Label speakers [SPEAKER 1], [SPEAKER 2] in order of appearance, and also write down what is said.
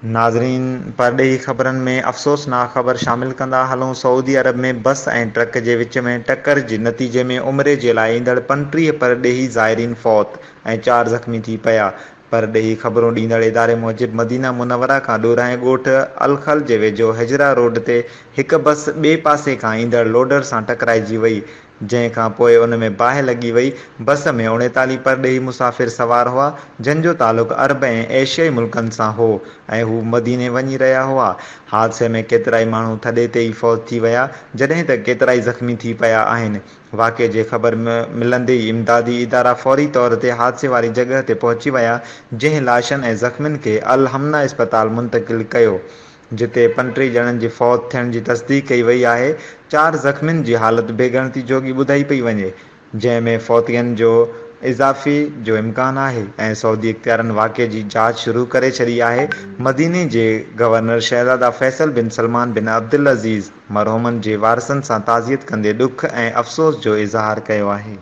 [SPEAKER 1] नाज़रीन, परॾेही ख़बरनि में अफ़सोसनाक ख़बर शामिल कंदा हलूं। सऊदी अरब में बस ऐं ट्रक जे विच में टकर जे नतीजे में उमिरे जे लाइ ईंदड़ 35 परॾेही ज़ाइरीन फ़ौत ऐं 4 ज़ख़्मी थी पिया। परॾेही ख़बरूं ॾींदड़ इदारे मूजिबि मदीना मुनवरा खां ॾोरांहें ॻोठ अलखल जे वेझो हिजरा रोड ते हिकु बस ॿिए पासे खां ईंदड़ लोडर सां टकराइजी वई, जंहिं खां पोइ उन में बाहि लॻी वई। बस में 39 परॾेही मुसाफ़िर सवार हुआ, जिन जो तालुक़ु अरब ऐं एशियाई मुल्कनि सां हो ऐं हू मदीने वञी रहिया हुआ। हादसे में केतिराई माण्हू थॾे ते ई फ़ौत थी विया, जॾहिं त केतिराई ज़ख़्मी थी पिया आहिनि। वाक़िए जे ख़बर मिलंदे ई इमदादी इदारा फ़ौरी तौर ते हादसे वारी जॻह ते पहुची विया, जंहिं लाशनि ऐं ज़ख़्मियुनि खे अल हमना इस्पताल मुंतक़िल कयो, जिते 35 ॼणनि जी फ़ौत थियण जी तस्दीक़ कई वई आहे। 4 ज़ख़्मियुनि जी हालत बेॻणती जोगी ॿुधाई पई वञे, जंहिं में फ़ौतियनि जो इज़ाफ़े जो इम्कान आहे ऐं सऊदी इख़्तियारनि वाक़िए जी जाच शुरू करे छॾी आहे। मदीने जे गवर्नर शहज़ादा फैसल बिन सलमान बिन अब्दुल अज़ीज़ मरहूमनि जे वारसनि सां ताज़ियत कंदे ॾुख ऐं अफ़सोस जो इज़हार कयो आहे।